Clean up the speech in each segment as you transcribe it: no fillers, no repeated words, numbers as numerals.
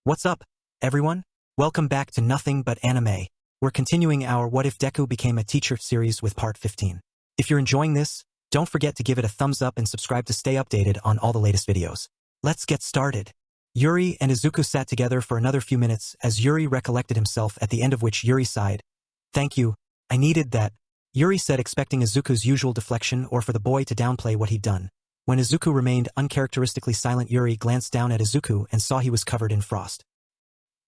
What's up, everyone? Welcome back to Nothing But Anime. We're continuing our What If Deku Became a Teacher series with part 15. If you're enjoying this, don't forget to give it a thumbs up and subscribe to stay updated on all the latest videos. Let's get started. Yuri and Izuku sat together for another few minutes as Yuri recollected himself, at the end of which Yuri sighed. "Thank you, I needed that," Yuri said, expecting Izuku's usual deflection or for the boy to downplay what he'd done. When Izuku remained uncharacteristically silent, Yuri glanced down at Izuku and saw he was covered in frost.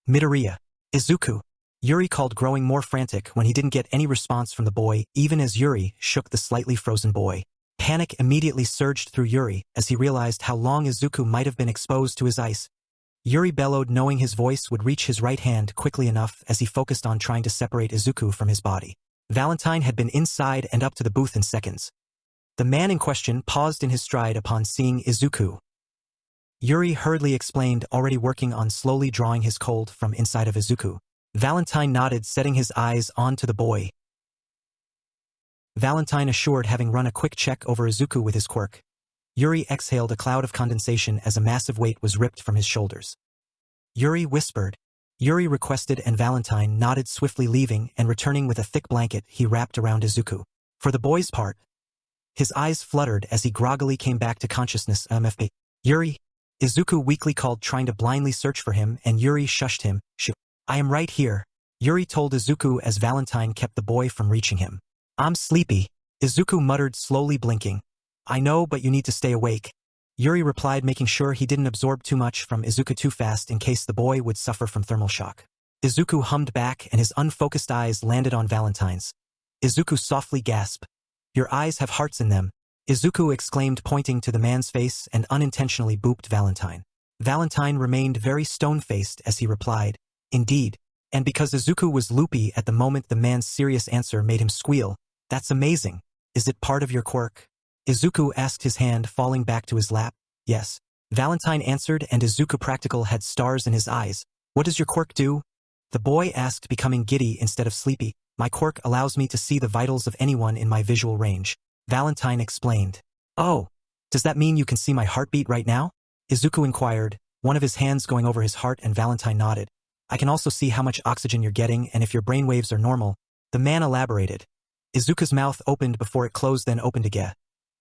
"Midoriya. Izuku," Yuri called, growing more frantic when he didn't get any response from the boy, even as Yuri shook the slightly frozen boy. Panic immediately surged through Yuri as he realized how long Izuku might have been exposed to his ice. Yuri bellowed, knowing his voice would reach his right hand quickly enough as he focused on trying to separate Izuku from his body. Valentine had been inside and up to the booth in seconds. The man in question paused in his stride upon seeing Izuku. Yuri hurriedly explained, already working on slowly drawing his cold from inside of Izuku. Valentine nodded, setting his eyes onto the boy. Valentine assured, having run a quick check over Izuku with his quirk. Yuri exhaled a cloud of condensation as a massive weight was ripped from his shoulders. Yuri whispered. Yuri requested, and Valentine nodded, swiftly leaving and returning with a thick blanket he wrapped around Izuku. For the boy's part, his eyes fluttered as he groggily came back to consciousness. "Yuri," Izuku weakly called, trying to blindly search for him, and Yuri shushed him. "I am right here," Yuri told Izuku as Valentine kept the boy from reaching him. "I'm sleepy," Izuku muttered, slowly blinking. "I know, but you need to stay awake," Yuri replied, making sure he didn't absorb too much from Izuku too fast in case the boy would suffer from thermal shock. Izuku hummed back and his unfocused eyes landed on Valentine's. Izuku softly gasped. "Your eyes have hearts in them," Izuku exclaimed, pointing to the man's face, and unintentionally booped Valentine. Valentine remained very stone-faced as he replied, "Indeed." And because Izuku was loopy at the moment, the man's serious answer made him squeal. "That's amazing. Is it part of your quirk?" Izuku asked, his hand falling back to his lap. "Yes," Valentine answered, and Izuku practical had stars in his eyes. "What does your quirk do?" the boy asked, becoming giddy instead of sleepy. "My quirk allows me to see the vitals of anyone in my visual range," Valentine explained. "Oh, does that mean you can see my heartbeat right now?" Izuku inquired, one of his hands going over his heart, and Valentine nodded. "I can also see how much oxygen you're getting and if your brainwaves are normal," the man elaborated. Izuku's mouth opened before it closed, then opened again.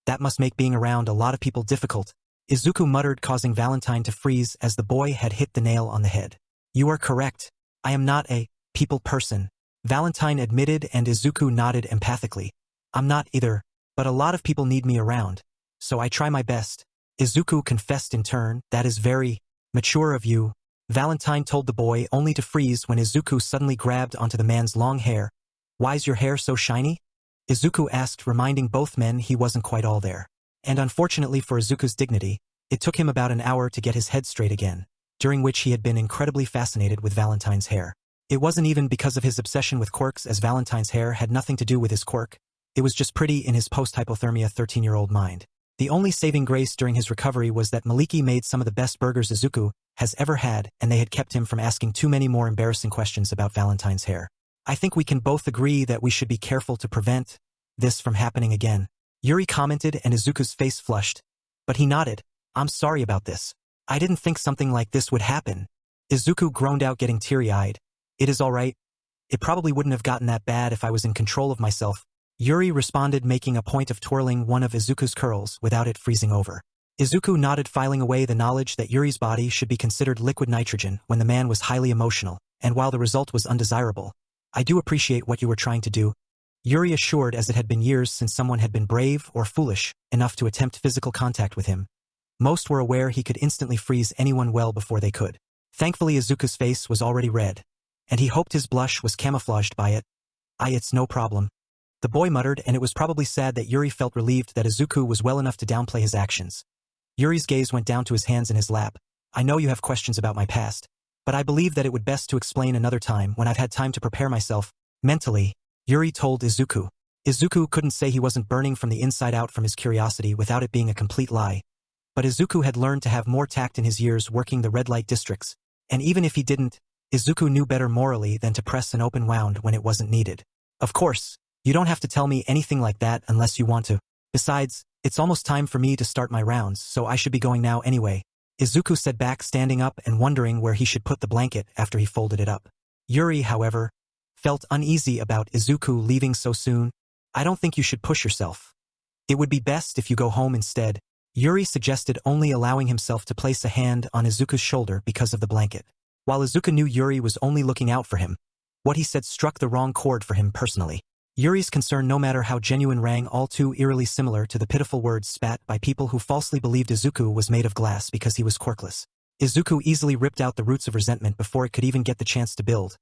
"That must make being around a lot of people difficult," Izuku muttered, causing Valentine to freeze as the boy had hit the nail on the head. "You are correct. I am not a people person," Valentine admitted, and Izuku nodded empathically. "I'm not either, but a lot of people need me around, so I try my best," Izuku confessed in turn. "That is very mature of you," Valentine told the boy, only to freeze when Izuku suddenly grabbed onto the man's long hair. "Why's your hair so shiny?" Izuku asked, reminding both men he wasn't quite all there. And unfortunately for Izuku's dignity, it took him about an hour to get his head straight again, during which he had been incredibly fascinated with Valentine's hair. It wasn't even because of his obsession with quirks, as Valentine's hair had nothing to do with his quirk. It was just pretty in his post-hypothermia 13-year-old mind. The only saving grace during his recovery was that Maliki made some of the best burgers Izuku has ever had, and they had kept him from asking too many more embarrassing questions about Valentine's hair. "I think we can both agree that we should be careful to prevent this from happening again," Yuri commented, and Izuku's face flushed. But he nodded. "I'm sorry about this. I didn't think something like this would happen." Izuku groaned out, getting teary-eyed. "It is all right. It probably wouldn't have gotten that bad if I was in control of myself," Yuri responded, making a point of twirling one of Izuku's curls without it freezing over. Izuku nodded, filing away the knowledge that Yuri's body should be considered liquid nitrogen when the man was highly emotional, and while the result was undesirable. "I do appreciate what you were trying to do," Yuri assured, as it had been years since someone had been brave or foolish enough to attempt physical contact with him. Most were aware he could instantly freeze anyone well before they could. Thankfully, Izuku's face was already red, and he hoped his blush was camouflaged by it. It's no problem," the boy muttered, and it was probably sad that Yuri felt relieved that Izuku was well enough to downplay his actions. Yuri's gaze went down to his hands in his lap. "I know you have questions about my past, but I believe that it would best to explain another time when I've had time to prepare myself mentally," Yuri told Izuku. Izuku couldn't say he wasn't burning from the inside out from his curiosity without it being a complete lie. But Izuku had learned to have more tact in his years working the red light districts, and even if he didn't, Izuku knew better morally than to press an open wound when it wasn't needed. "Of course, you don't have to tell me anything like that unless you want to. Besides, it's almost time for me to start my rounds, so I should be going now anyway," Izuku said back, standing up and wondering where he should put the blanket after he folded it up. Yuri, however, felt uneasy about Izuku leaving so soon. I don't think you should push yourself. It would be best if you go home instead, Yuri suggested, only allowing himself to place a hand on Izuku's shoulder because of the blanket. While Izuku knew Yuri was only looking out for him, what he said struck the wrong chord for him personally. Yuri's concern, no matter how genuine, rang all too eerily similar to the pitiful words spat by people who falsely believed Izuku was made of glass because he was quirkless. Izuku easily ripped out the roots of resentment before it could even get the chance to build,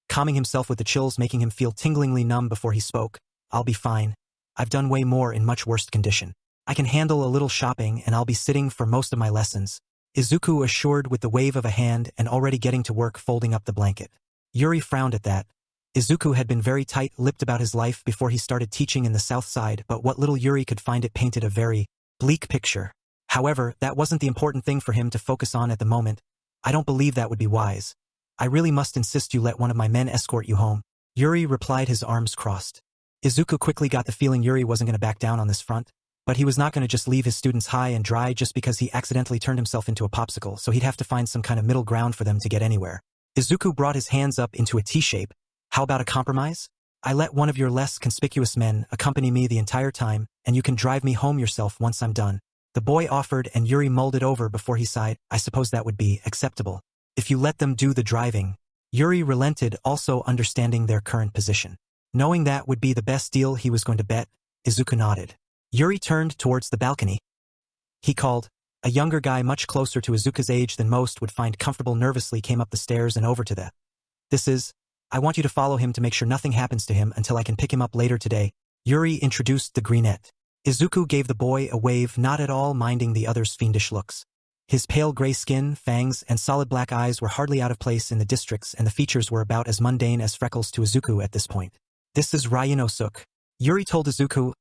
calming himself with the chills making him feel tinglingly numb before he spoke. I'll be fine. I've done way more in much worse condition. I can handle a little shopping and I'll be sitting for most of my lessons, Izuku assured with the wave of a hand and already getting to work folding up the blanket. Yuri frowned at that. Izuku had been very tight-lipped about his life before he started teaching in the South Side, but what little Yuri could find, it painted a very bleak picture. However, that wasn't the important thing for him to focus on at the moment. I don't believe that would be wise. I really must insist you let one of my men escort you home, Yuri replied, his arms crossed. Izuku quickly got the feeling Yuri wasn't going to back down on this front, but he was not going to just leave his students high and dry just because he accidentally turned himself into a popsicle, so he'd have to find some kind of middle ground for them to get anywhere. Izuku brought his hands up into a T-shape. How about a compromise? I let one of your less conspicuous men accompany me the entire time, and you can drive me home yourself once I'm done. The boy offered, and Yuri mulled it over before he sighed. I suppose that would be acceptable. If you let them do the driving. Yuri relented, also understanding their current position. Knowing that would be the best deal he was going to bet, Izuku nodded. Yuri turned towards the balcony. He called. A younger guy much closer to Izuku's age than most would find comfortable nervously came up the stairs and over to the. This is. I want you to follow him to make sure nothing happens to him until I can pick him up later today. Yuri introduced the greenette. Izuku gave the boy a wave, not at all minding the other's fiendish looks. His pale gray skin, fangs, and solid black eyes were hardly out of place in the districts, and the features were about as mundane as freckles to Izuku at this point. This is Ryunosuke, Yuri told Izuku.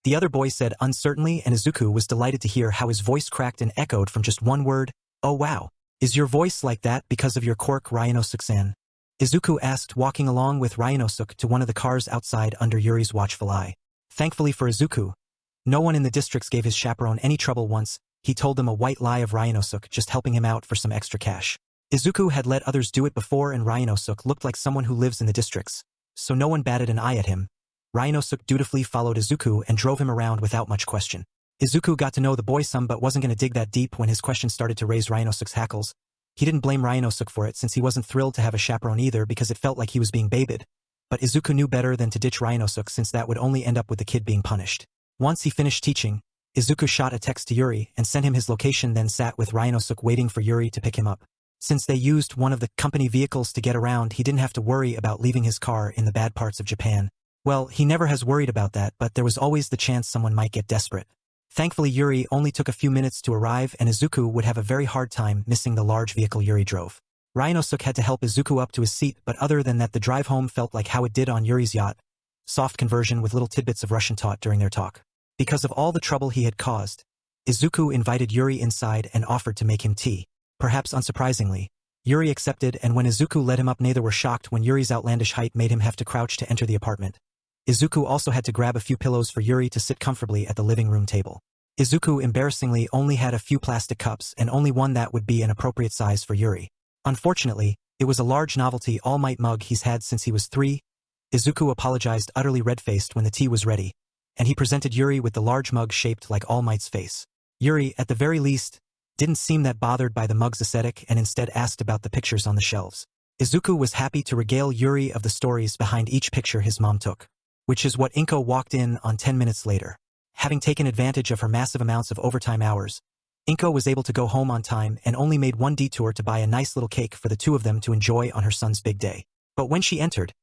The other boy said uncertainly, and Izuku was delighted to hear how his voice cracked and echoed from just one word. Oh wow. Is your voice like that because of your quirk, Ryunosuke-san? Izuku asked, walking along with Ryunosuke to one of the cars outside under Yuri's watchful eye. Thankfully for Izuku, no one in the districts gave his chaperone any trouble once he told them a white lie of Ryunosuke just helping him out for some extra cash. Izuku had let others do it before, and Ryunosuke looked like someone who lives in the districts, so no one batted an eye at him. Ryunosuke dutifully followed Izuku and drove him around without much question. Izuku got to know the boy some but wasn't going to dig that deep when his questions started to raise Ryunosuke's hackles. He didn't blame Ryunosuke for it, since he wasn't thrilled to have a chaperone either because it felt like he was being babied. But Izuku knew better than to ditch Ryunosuke, since that would only end up with the kid being punished. Once he finished teaching, Izuku shot a text to Yuri and sent him his location, then sat with Ryunosuke waiting for Yuri to pick him up. Since they used one of the company vehicles to get around, he didn't have to worry about leaving his car in the bad parts of Japan. Well, he never has worried about that, but there was always the chance someone might get desperate. Thankfully, Yuri only took a few minutes to arrive, and Izuku would have a very hard time missing the large vehicle Yuri drove. Ryunosuke had to help Izuku up to his seat, but other than that the drive home felt like how it did on Yuri's yacht. Soft conversion with little tidbits of Russian taught during their talk. Because of all the trouble he had caused, Izuku invited Yuri inside and offered to make him tea. Perhaps unsurprisingly, Yuri accepted, and when Izuku led him up, neither were shocked when Yuri's outlandish height made him have to crouch to enter the apartment. Izuku also had to grab a few pillows for Yuri to sit comfortably at the living room table. Izuku embarrassingly only had a few plastic cups, and only one that would be an appropriate size for Yuri. Unfortunately, it was a large novelty All Might mug he's had since he was 3. Izuku apologized, utterly red-faced, when the tea was ready, and he presented Yuri with the large mug shaped like All Might's face. Yuri, at the very least, didn't seem that bothered by the mug's aesthetic and instead asked about the pictures on the shelves. Izuku was happy to regale Yuri of the stories behind each picture his mom took, which is what Inko walked in on 10 minutes later. Having taken advantage of her massive amounts of overtime hours, Inko was able to go home on time and only made one detour to buy a nice little cake for the two of them to enjoy on her son's big day. But when she entered,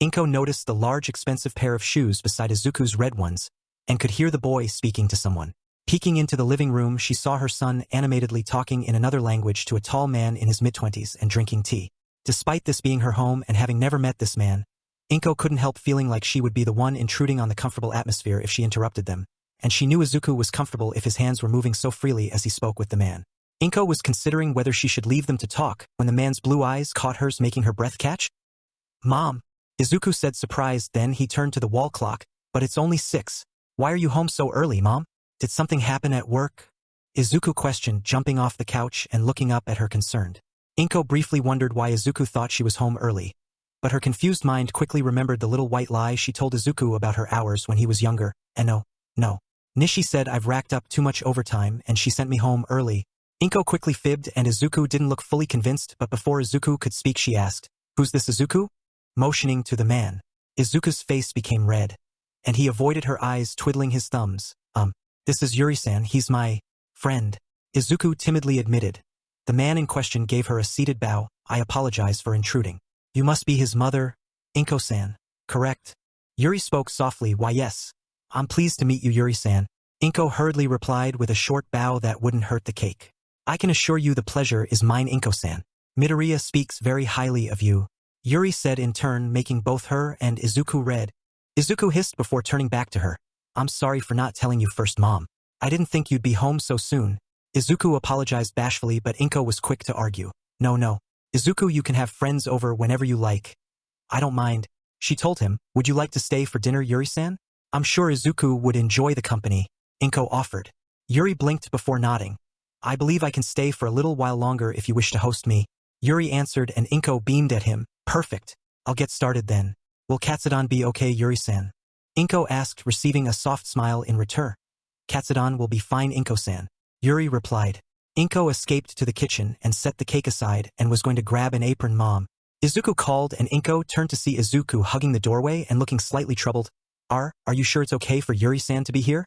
Inko noticed the large expensive pair of shoes beside Izuku's red ones, and could hear the boy speaking to someone. Peeking into the living room, she saw her son animatedly talking in another language to a tall man in his mid-20s and drinking tea. Despite this being her home and having never met this man, Inko couldn't help feeling like she would be the one intruding on the comfortable atmosphere if she interrupted them, and she knew Izuku was comfortable if his hands were moving so freely as he spoke with the man. Inko was considering whether she should leave them to talk when the man's blue eyes caught hers, making her breath catch. "Mom," Izuku said, surprised. Then he turned to the wall clock. "But it's only 6. Why are you home so early, Mom? Did something happen at work?" Izuku questioned, jumping off the couch and looking up at her concerned. Inko briefly wondered why Izuku thought she was home early. But her confused mind quickly remembered the little white lie she told Izuku about her hours when he was younger, and no. Nishi said I've racked up too much overtime and she sent me home early. Inko quickly fibbed and Izuku didn't look fully convinced, but before Izuku could speak she asked, "Who's this Izuku?" Motioning to the man. Izuku's face became red, and he avoided her eyes, twiddling his thumbs. This is Yuri-san, he's my friend," Izuku timidly admitted. The man in question gave her a seated bow. "I apologize for intruding. You must be his mother, Inko-san, correct?" Yuri spoke softly. "Why yes. I'm pleased to meet you, Yuri-san," Inko hurriedly replied with a short bow that wouldn't hurt the cake. "I can assure you the pleasure is mine, Inko-san. Midoriya speaks very highly of you," Yuri said in turn, making both her and Izuku red. Izuku hissed before turning back to her. "I'm sorry for not telling you first, Mom. I didn't think you'd be home so soon." Izuku apologized bashfully, but Inko was quick to argue. No. Izuku, you can have friends over whenever you like." "I don't mind," she told him. "Would you like to stay for dinner, Yuri-san?" "I'm sure Izuku would enjoy the company," Inko offered. Yuri blinked before nodding. "I believe I can stay for a little while longer if you wish to host me," Yuri answered, and Inko beamed at him. "Perfect. I'll get started then. Will Katsudon be okay, Yuri-san?" Inko asked, receiving a soft smile in return. "Katsudon will be fine, Inko-san," Yuri replied. Inko escaped to the kitchen and set the cake aside and was going to grab an apron. "Mom," Izuku called, and Inko turned to see Izuku hugging the doorway and looking slightly troubled. Are you sure it's okay for Yuri-san to be here?"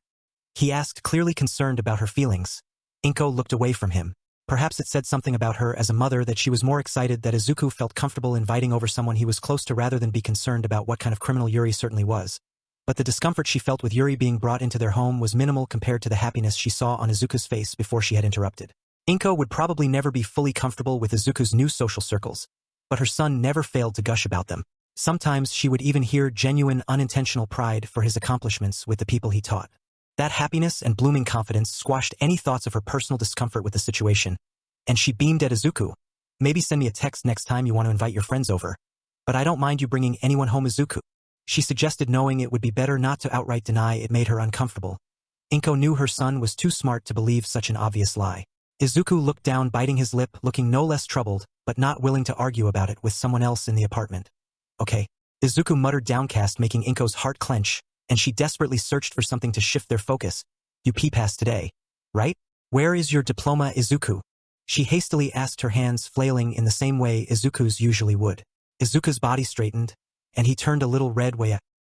he asked, clearly concerned about her feelings. Inko looked away from him. Perhaps it said something about her as a mother that she was more excited that Izuku felt comfortable inviting over someone he was close to rather than be concerned about what kind of criminal Yuri certainly was. But the discomfort she felt with Yuri being brought into their home was minimal compared to the happiness she saw on Izuku's face before she had interrupted. Inko would probably never be fully comfortable with Izuku's new social circles, but her son never failed to gush about them. Sometimes she would even hear genuine, unintentional pride for his accomplishments with the people he taught. That happiness and blooming confidence squashed any thoughts of her personal discomfort with the situation, and she beamed at Izuku. "Maybe send me a text next time you want to invite your friends over. But I don't mind you bringing anyone home, Izuku," she suggested, knowing it would be better not to outright deny it made her uncomfortable. Inko knew her son was too smart to believe such an obvious lie. Izuku looked down, biting his lip, looking no less troubled, but not willing to argue about it with someone else in the apartment. "Okay," Izuku muttered, downcast, making Inko's heart clench, and she desperately searched for something to shift their focus. "You P-passed today, right? Where is your diploma, Izuku?" she hastily asked, her hands flailing in the same way Izuku's usually would. Izuku's body straightened, and he turned a little red.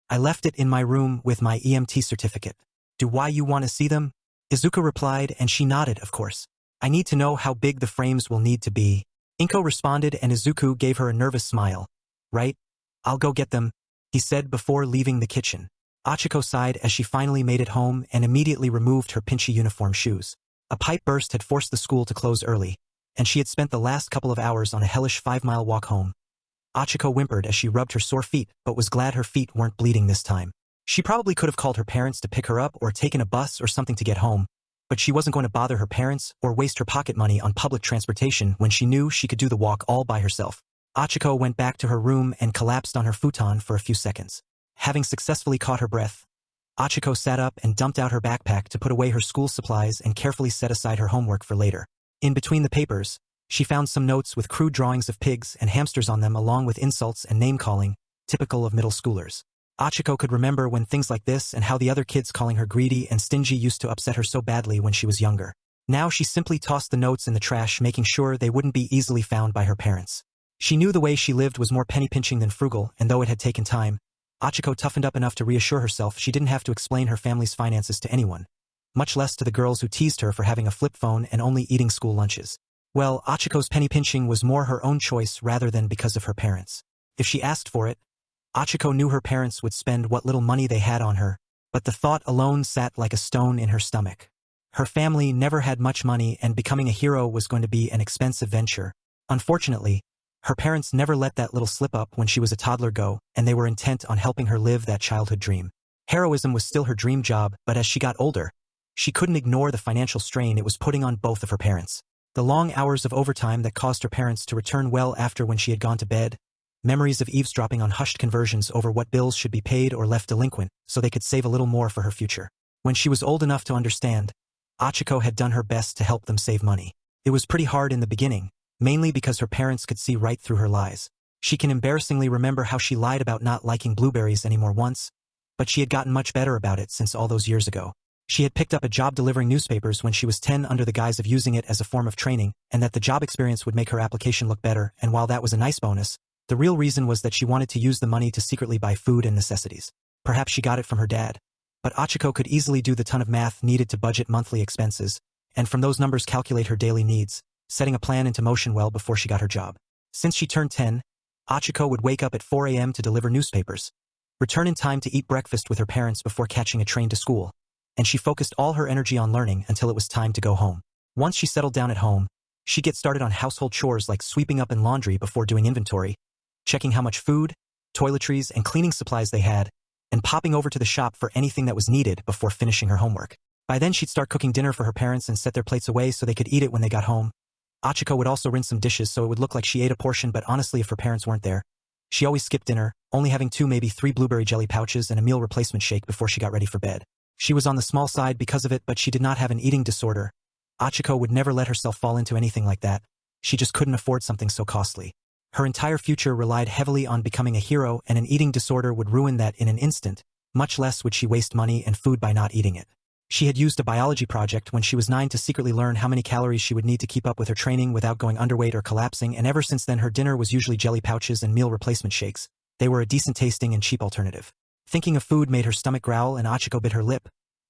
"I left it in my room with my EMT certificate." "Do why you want to see them?" Izuku replied, and she nodded, "Of course. I need to know how big the frames will need to be." Inko responded, and Izuku gave her a nervous smile. "Right? I'll go get them," he said before leaving the kitchen. Achiko sighed as she finally made it home and immediately removed her pinchy uniform shoes. A pipe burst had forced the school to close early, and she had spent the last couple of hours on a hellish 5-mile walk home. Achiko whimpered as she rubbed her sore feet, but was glad her feet weren't bleeding this time. She probably could have called her parents to pick her up or taken a bus or something to get home, but she wasn't going to bother her parents or waste her pocket money on public transportation when she knew she could do the walk all by herself. Achiko went back to her room and collapsed on her futon for a few seconds. Having successfully caught her breath, Achiko sat up and dumped out her backpack to put away her school supplies and carefully set aside her homework for later. In between the papers, she found some notes with crude drawings of pigs and hamsters on them, along with insults and name-calling, typical of middle schoolers. Achiko could remember when things like this and how the other kids calling her greedy and stingy used to upset her so badly when she was younger. Now she simply tossed the notes in the trash, making sure they wouldn't be easily found by her parents. She knew the way she lived was more penny-pinching than frugal, and though it had taken time, Achiko toughened up enough to reassure herself she didn't have to explain her family's finances to anyone, much less to the girls who teased her for having a flip phone and only eating school lunches. Well, Achiko's penny-pinching was more her own choice rather than because of her parents. If she asked for it, Achiko knew her parents would spend what little money they had on her, but the thought alone sat like a stone in her stomach. Her family never had much money, and becoming a hero was going to be an expensive venture. Unfortunately, her parents never let that little slip up when she was a toddler go, and they were intent on helping her live that childhood dream. Heroism was still her dream job, but as she got older, she couldn't ignore the financial strain it was putting on both of her parents. The long hours of overtime that caused her parents to return well after when she had gone to bed, memories of eavesdropping on hushed conversions over what bills should be paid or left delinquent so they could save a little more for her future. When she was old enough to understand, Achiko had done her best to help them save money. It was pretty hard in the beginning, mainly because her parents could see right through her lies. She can embarrassingly remember how she lied about not liking blueberries anymore once, but she had gotten much better about it since all those years ago. She had picked up a job delivering newspapers when she was 10 under the guise of using it as a form of training, and that the job experience would make her application look better, and while that was a nice bonus, the real reason was that she wanted to use the money to secretly buy food and necessities. Perhaps she got it from her dad. But Achiko could easily do the ton of math needed to budget monthly expenses, and from those numbers calculate her daily needs, setting a plan into motion well before she got her job. Since she turned 10, Achiko would wake up at 4 a.m. to deliver newspapers, return in time to eat breakfast with her parents before catching a train to school, and she focused all her energy on learning until it was time to go home. Once she settled down at home, she'd get started on household chores like sweeping up and laundry before doing inventory, checking how much food, toiletries, and cleaning supplies they had, and popping over to the shop for anything that was needed before finishing her homework. By then she'd start cooking dinner for her parents and set their plates away so they could eat it when they got home. Achiko would also rinse some dishes so it would look like she ate a portion, but honestly if her parents weren't there, she always skipped dinner, only having 2 maybe 3 blueberry jelly pouches and a meal replacement shake before she got ready for bed. She was on the small side because of it, but she did not have an eating disorder. Achiko would never let herself fall into anything like that. She just couldn't afford something so costly. Her entire future relied heavily on becoming a hero, and an eating disorder would ruin that in an instant, much less would she waste money and food by not eating it. She had used a biology project when she was 9 to secretly learn how many calories she would need to keep up with her training without going underweight or collapsing, and ever since then her dinner was usually jelly pouches and meal replacement shakes. They were a decent tasting and cheap alternative. Thinking of food made her stomach growl, and Achiko bit her lip.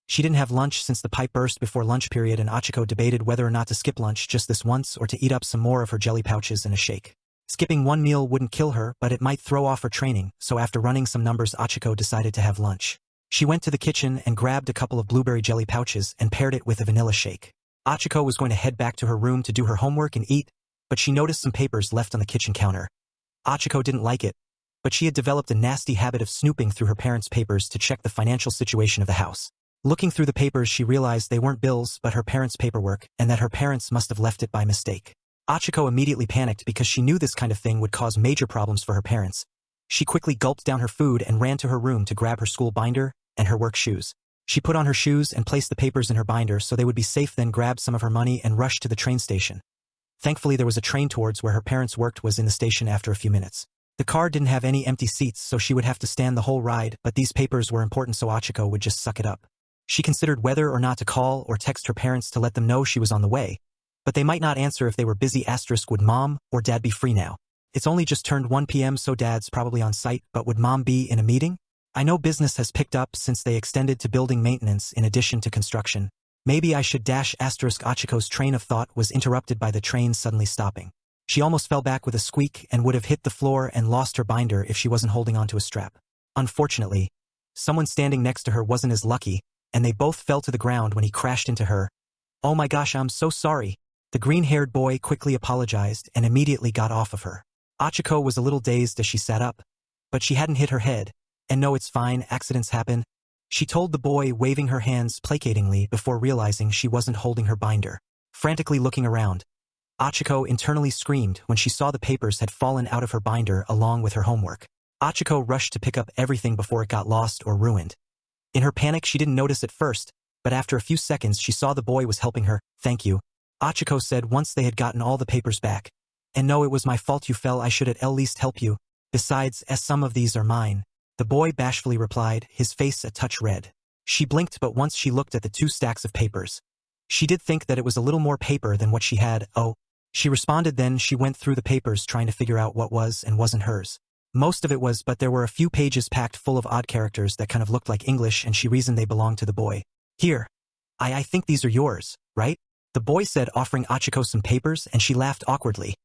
She didn't have lunch since the pipe burst before lunch period, and Achiko debated whether or not to skip lunch just this once or to eat up some more of her jelly pouches and a shake. Skipping one meal wouldn't kill her, but it might throw off her training, so after running some numbers Achiko decided to have lunch. She went to the kitchen and grabbed a couple of blueberry jelly pouches and paired it with a vanilla shake. Achiko was going to head back to her room to do her homework and eat, but she noticed some papers left on the kitchen counter. Achiko didn't like it, but she had developed a nasty habit of snooping through her parents' papers to check the financial situation of the house. Looking through the papers she realized they weren't bills but her parents' paperwork, and that her parents must have left it by mistake. Achiko immediately panicked because she knew this kind of thing would cause major problems for her parents. She quickly gulped down her food and ran to her room to grab her school binder and her work shoes. She put on her shoes and placed the papers in her binder so they would be safe, then grabbed some of her money and rushed to the train station. Thankfully there was a train towards where her parents worked was in the station after a few minutes. The car didn't have any empty seats, so she would have to stand the whole ride, but these papers were important, so Achiko would just suck it up. She considered whether or not to call or text her parents to let them know she was on the way, but they might not answer if they were busy. Would mom or dad be free now? It's only just turned 1 p.m. so dad's probably on site, but would mom be in a meeting? I know business has picked up since they extended to building maintenance in addition to construction. Maybe I should Achiko's train of thought was interrupted by the train suddenly stopping. She almost fell back with a squeak and would have hit the floor and lost her binder if she wasn't holding onto a strap. Unfortunately, someone standing next to her wasn't as lucky, and they both fell to the ground when he crashed into her. "Oh my gosh, I'm so sorry." The green-haired boy quickly apologized and immediately got off of her. Achiko was a little dazed as she sat up, but she hadn't hit her head. "And no, it's fine, accidents happen," she told the boy, waving her hands placatingly before realizing she wasn't holding her binder. Frantically looking around, Achiko internally screamed when she saw the papers had fallen out of her binder along with her homework. Achiko rushed to pick up everything before it got lost or ruined. In her panic she didn't notice at first, but after a few seconds she saw the boy was helping her. "Thank you," Achiko said once they had gotten all the papers back. "And no, it was my fault you fell. I should at least help you. Besides, some of these are mine," the boy bashfully replied, his face a touch red. She blinked, but once she looked at the 2 stacks of papers, she did think that it was a little more paper than what she had. "Oh," she responded. Then she went through the papers trying to figure out what was and wasn't hers. Most of it was, but there were a few pages packed full of odd characters that kind of looked like English, and she reasoned they belonged to the boy. "Here. I think these are yours, right?" the boy said, offering Achiko some papers, and she laughed awkwardly.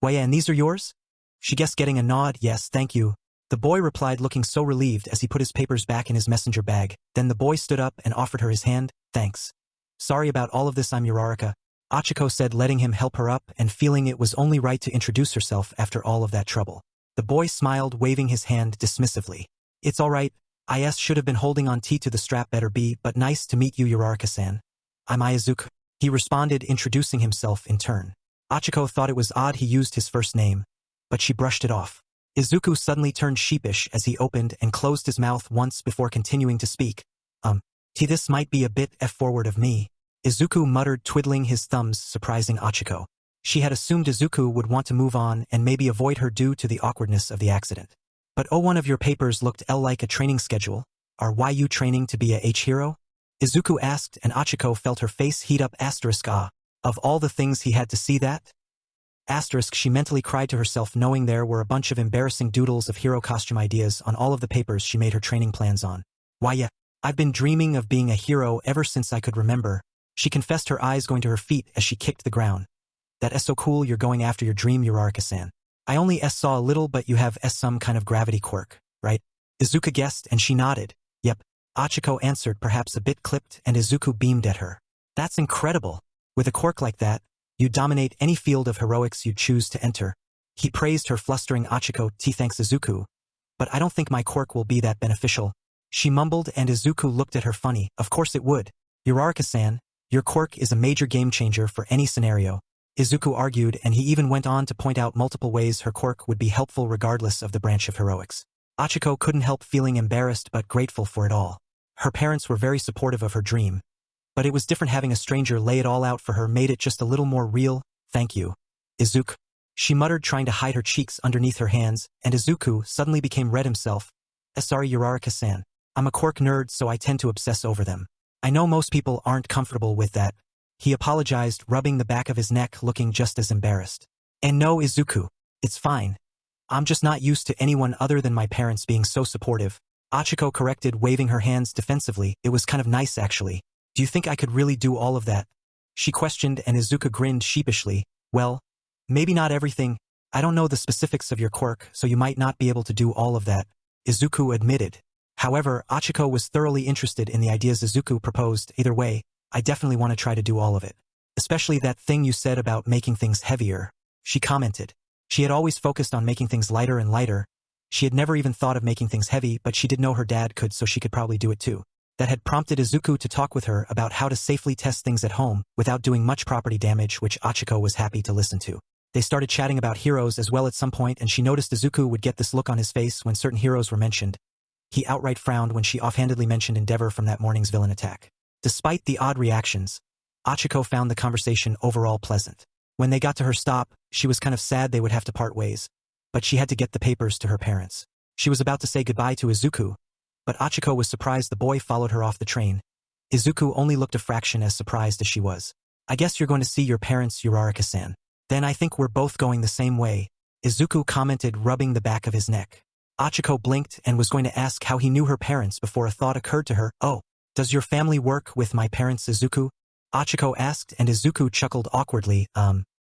"Why, yeah, and these are yours?" She guessed, getting a nod. "Yes, thank you," the boy replied, looking so relieved as he put his papers back in his messenger bag. Then the boy stood up and offered her his hand. "Thanks. Sorry about all of this, I'm Uraraka," Achiko said, letting him help her up and feeling it was only right to introduce herself after all of that trouble. The boy smiled, waving his hand dismissively. "It's all right. I should have been holding on to the strap better, but nice to meet you, Uraraka-san. I'm Izuku," he responded, introducing himself in turn. Achiko thought it was odd he used his first name, but she brushed it off. Izuku suddenly turned sheepish as he opened and closed his mouth once before continuing to speak. This might be a bit forward of me. Izuku muttered, twiddling his thumbs, surprising Achiko. She had assumed Izuku would want to move on and maybe avoid her due to the awkwardness of the accident. But oh, one of your papers looked like a training schedule. Are you training to be a H-hero? Izuku asked, and Achiko felt her face heat up. Ah. Of all the things he had to see that? She mentally cried to herself, knowing there were a bunch of embarrassing doodles of hero costume ideas on all of the papers she made her training plans on. Why yeah, I've been dreaming of being a hero ever since I could remember, she confessed, her eyes going to her feet as she kicked the ground. That is so cool, you're going after your dream, Uraraka-san. I only saw a little, but you have some kind of gravity quirk, right? Izuku guessed, and she nodded. Yep. Achiko answered, perhaps a bit clipped, and Izuku beamed at her. That's incredible. With a quirk like that, you dominate any field of heroics you choose to enter. He praised her, flustering Achiko. Thanks, Izuku. But I don't think my quirk will be that beneficial, she mumbled, and Izuku looked at her funny. Of course it would. Uraraka-san, your quirk is a major game changer for any scenario, Izuku argued, and he even went on to point out multiple ways her quirk would be helpful regardless of the branch of heroics. Achiko couldn't help feeling embarrassed but grateful for it all. Her parents were very supportive of her dream. But it was different having a stranger lay it all out for her, made it just a little more real. Thank you, Izuku, she muttered, trying to hide her cheeks underneath her hands, and Izuku suddenly became red himself. Sorry, Uraraka-san. I'm a quirk nerd, so I tend to obsess over them. I know most people aren't comfortable with that. He apologized, rubbing the back of his neck, looking just as embarrassed. And no, Izuku, it's fine. I'm just not used to anyone other than my parents being so supportive, Achiko corrected, waving her hands defensively. It was kind of nice, actually. Do you think I could really do all of that? She questioned, and Izuku grinned sheepishly. Well, maybe not everything. I don't know the specifics of your quirk, so you might not be able to do all of that, Izuku admitted. However, Achiko was thoroughly interested in the ideas Izuku proposed. Either way, I definitely want to try to do all of it. Especially that thing you said about making things heavier, she commented. She had always focused on making things lighter and lighter. She had never even thought of making things heavy, but she did know her dad could, so she could probably do it too. That had prompted Izuku to talk with her about how to safely test things at home without doing much property damage, which Achiko was happy to listen to. They started chatting about heroes as well at some point, and she noticed Izuku would get this look on his face when certain heroes were mentioned. He outright frowned when she offhandedly mentioned Endeavor from that morning's villain attack. Despite the odd reactions, Achiko found the conversation overall pleasant. When they got to her stop, she was kind of sad they would have to part ways, but she had to get the papers to her parents. She was about to say goodbye to Izuku, but Achiko was surprised the boy followed her off the train. Izuku only looked a fraction as surprised as she was. I guess you're going to see your parents, Uraraka-san. Then I think we're both going the same way, Izuku commented, rubbing the back of his neck. Achiko blinked and was going to ask how he knew her parents before a thought occurred to her. Oh, does your family work with my parents, Izuku? Achiko asked, and Izuku chuckled awkwardly.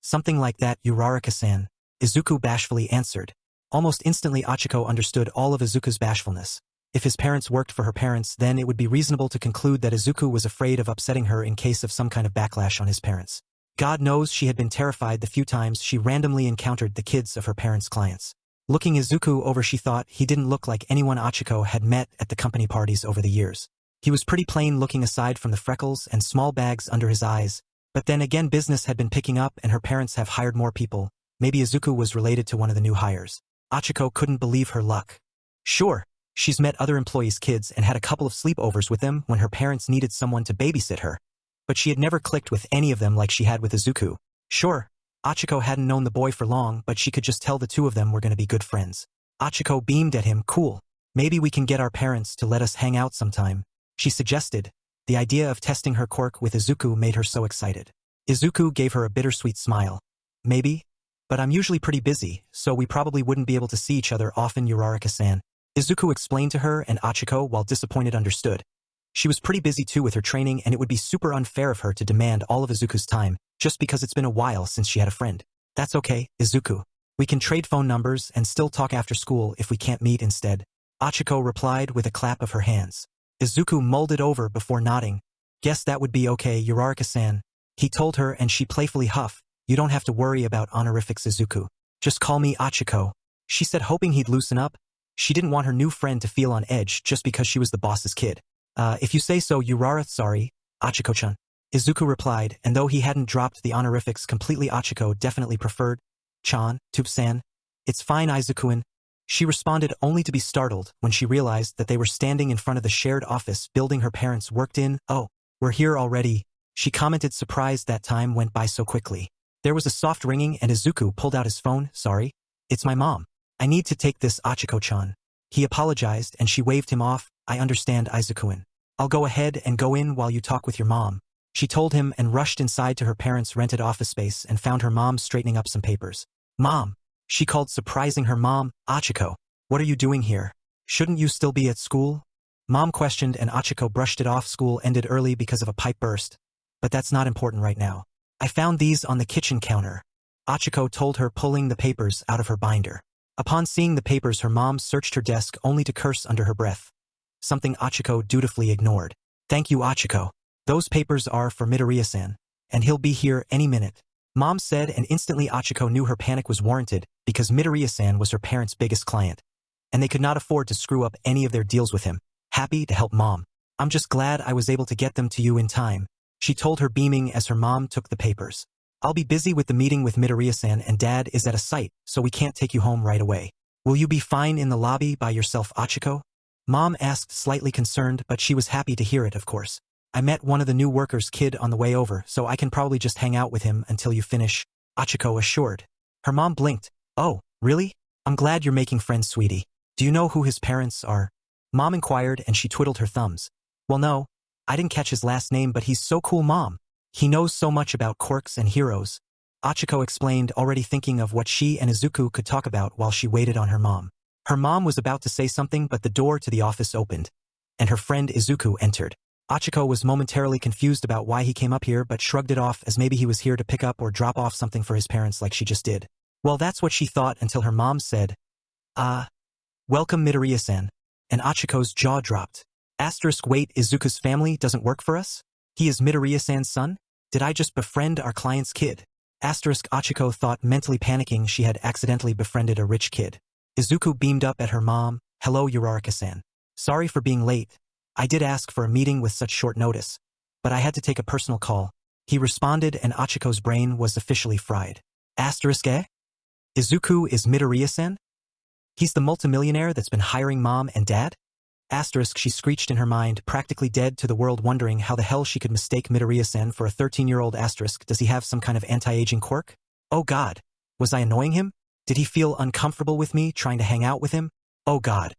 Something like that, Uraraka-san, Izuku bashfully answered. Almost instantly Achiko understood all of Izuku's bashfulness. If his parents worked for her parents, then it would be reasonable to conclude that Izuku was afraid of upsetting her in case of some kind of backlash on his parents. God knows she had been terrified the few times she randomly encountered the kids of her parents' clients. Looking Izuku over, she thought he didn't look like anyone Achiko had met at the company parties over the years. He was pretty plain looking aside from the freckles and small bags under his eyes, but then again business had been picking up and her parents have hired more people. Maybe Izuku was related to one of the new hires. Achiko couldn't believe her luck. Sure, she's met other employees' kids and had a couple of sleepovers with them when her parents needed someone to babysit her, but she had never clicked with any of them like she had with Izuku. Sure, Achiko hadn't known the boy for long, but she could just tell the two of them were going to be good friends. Achiko beamed at him. Cool. Maybe we can get our parents to let us hang out sometime, she suggested. The idea of testing her quirk with Izuku made her so excited. Izuku gave her a bittersweet smile. Maybe? But I'm usually pretty busy, so we probably wouldn't be able to see each other often, Uraraka-san, Izuku explained to her, and Achiko, while disappointed, understood. She was pretty busy too with her training, and it would be super unfair of her to demand all of Izuku's time, just because it's been a while since she had a friend. That's okay, Izuku. We can trade phone numbers and still talk after school if we can't meet instead, Achiko replied with a clap of her hands. Izuku mulled it over before nodding. Guess that would be okay, Uraraka-san, he told her, and she playfully huffed. You don't have to worry about honorifics, Izuku. Just call me Achiko, she said, hoping he'd loosen up. She didn't want her new friend to feel on edge just because she was the boss's kid. If you say so, sorry, Achiko-chan, Izuku replied, and though he hadn't dropped the honorifics completely, Achiko definitely preferred Chan, Tube-san. It's fine, Izuku-in, she responded, only to be startled when she realized that they were standing in front of the shared office building her parents worked in. Oh, we're here already, She commented, surprised that time went by so quickly. There was a soft ringing and Izuku pulled out his phone. Sorry. It's my mom. I need to take this, Achiko-chan. He apologized and she waved him off. I understand, Izuku-in. I'll go ahead and go in while you talk with your mom. She told him and rushed inside to her parents' rented office space and found her mom straightening up some papers. Mom, she called, surprising her mom. Achiko, what are you doing here? Shouldn't you still be at school? Mom questioned and Achiko brushed it off. School ended early because of a pipe burst. But that's not important right now. I found these on the kitchen counter. Achiko told her, pulling the papers out of her binder. Upon seeing the papers, her mom searched her desk only to curse under her breath. Something Achiko dutifully ignored. Thank you, Achiko. Those papers are for Midoriya-san, and he'll be here any minute. Mom said, and instantly Achiko knew her panic was warranted because Midoriya-san was her parents' biggest client, and they could not afford to screw up any of their deals with him. Happy to help, Mom. I'm just glad I was able to get them to you in time, she told her, beaming as her mom took the papers. I'll be busy with the meeting with Midoriya-san and Dad is at a site, so we can't take you home right away. Will you be fine in the lobby by yourself, Achiko? Mom asked, slightly concerned, but she was happy to hear it, of course. I met one of the new workers' kid on the way over, so I can probably just hang out with him until you finish, Achiko assured. Her mom blinked. Oh, really? I'm glad you're making friends, sweetie. Do you know who his parents are? Mom inquired and she twiddled her thumbs. Well, no. I didn't catch his last name, but he's so cool, Mom. He knows so much about quirks and heroes. Achiko explained, already thinking of what she and Izuku could talk about while she waited on her mom. Her mom was about to say something, but the door to the office opened, and her friend Izuku entered. Achiko was momentarily confused about why he came up here, but shrugged it off as maybe he was here to pick up or drop off something for his parents like she just did. Well, that's what she thought until her mom said, welcome, Midoriya-san. And Achiko's jaw dropped. Wait, Izuku's family doesn't work for us? He is Midoriya-san's son? Did I just befriend our client's kid? Achiko thought, mentally panicking she had accidentally befriended a rich kid. Izuku beamed up at her mom. Hello, Uraraka-san. Sorry for being late. I did ask for a meeting with such short notice, but I had to take a personal call. He responded and Achiko's brain was officially fried. Izuku is Midoriya-san? He's the multimillionaire that's been hiring Mom and Dad? She screeched in her mind, practically dead to the world, wondering how the hell she could mistake Midoriya-san for a 13-year-old. Does he have some kind of anti-aging quirk? Oh God. Was I annoying him? Did he feel uncomfortable with me trying to hang out with him? Oh God.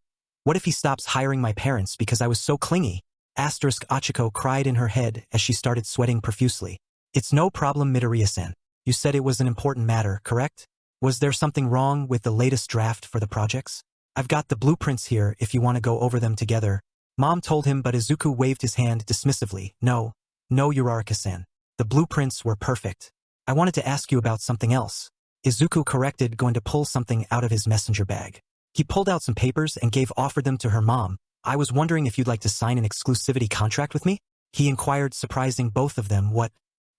What if he stops hiring my parents because I was so clingy? Achiko cried in her head as she started sweating profusely. It's no problem, Midoriya-san. You said it was an important matter, correct? Was there something wrong with the latest draft for the projects? I've got the blueprints here if you want to go over them together, Mom told him, but Izuku waved his hand dismissively. No, Uraraka-san. The blueprints were perfect. I wanted to ask you about something else. Izuku corrected, going to pull something out of his messenger bag. He pulled out some papers and offered them to her mom. I was wondering if you'd like to sign an exclusivity contract with me? He inquired, surprising both of them. What?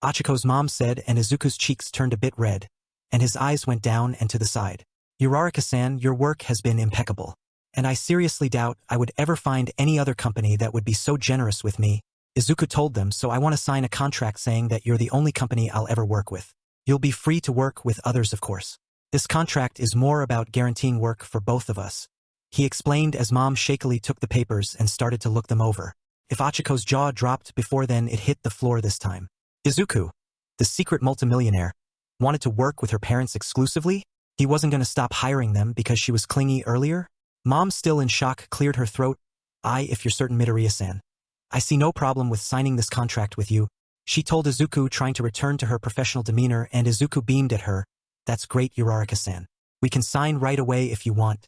Achiko's mom said, and Izuku's cheeks turned a bit red, and his eyes went down and to the side. Uraraka-san, your work has been impeccable, and I seriously doubt I would ever find any other company that would be so generous with me, Izuku told them, so I want to sign a contract saying that you're the only company I'll ever work with. You'll be free to work with others, of course. This contract is more about guaranteeing work for both of us, he explained as Mom shakily took the papers and started to look them over. If Achiko's jaw dropped before then, it hit the floor this time. Izuku, the secret multimillionaire, wanted to work with her parents exclusively? He wasn't going to stop hiring them because she was clingy earlier? Mom, still in shock, cleared her throat. If you're certain, Midoriya-san. I see no problem with signing this contract with you, she told Izuku, trying to return to her professional demeanor, and Izuku beamed at her. That's great, Uraraka-san. We can sign right away if you want.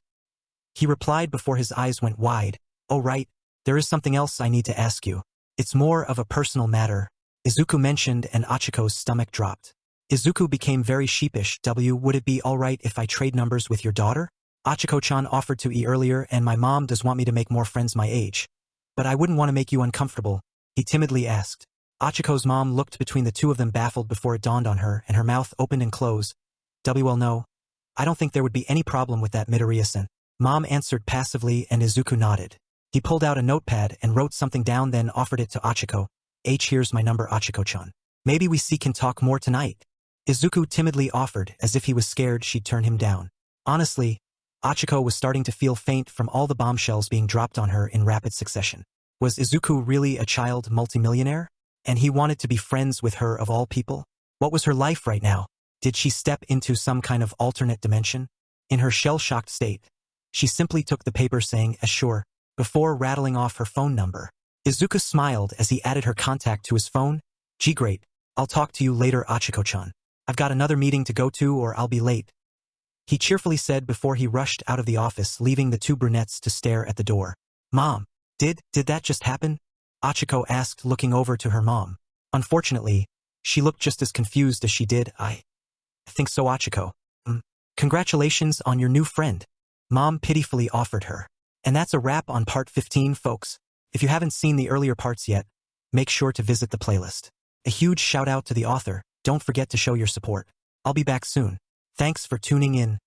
He replied before his eyes went wide. Oh right, there is something else I need to ask you. It's more of a personal matter, Izuku mentioned, and Achiko's stomach dropped. Izuku became very sheepish. Would it be alright if I trade numbers with your daughter? Achiko-chan offered to eat earlier, and my mom does want me to make more friends my age. But I wouldn't want to make you uncomfortable, he timidly asked. Achiko's mom looked between the two of them, baffled, before it dawned on her, and her mouth opened and closed. Well, no. I don't think there would be any problem with that, Midoriya-san. Mom answered passively, and Izuku nodded. He pulled out a notepad and wrote something down, then offered it to Achiko. Here's my number, Achiko-chan. Maybe we can talk more tonight. Izuku timidly offered, as if he was scared she'd turn him down. Honestly, Achiko was starting to feel faint from all the bombshells being dropped on her in rapid succession. Was Izuku really a child multimillionaire? And he wanted to be friends with her of all people? What was her life right now? Did she step into some kind of alternate dimension? In her shell-shocked state, she simply took the paper saying, sure, before rattling off her phone number. Izuku smiled as he added her contact to his phone. Gee, great. I'll talk to you later, Achiko-chan. I've got another meeting to go to or I'll be late, he cheerfully said before he rushed out of the office, leaving the two brunettes to stare at the door. Mom, did that just happen? Achiko asked, looking over to her mom. Unfortunately, she looked just as confused as she did. I think so, Achiko. Congratulations on your new friend, Mom pitifully offered her. And that's a wrap on part 15, folks. If you haven't seen the earlier parts yet, make sure to visit the playlist. A huge shout out to the author. Don't forget to show your support. I'll be back soon. Thanks for tuning in.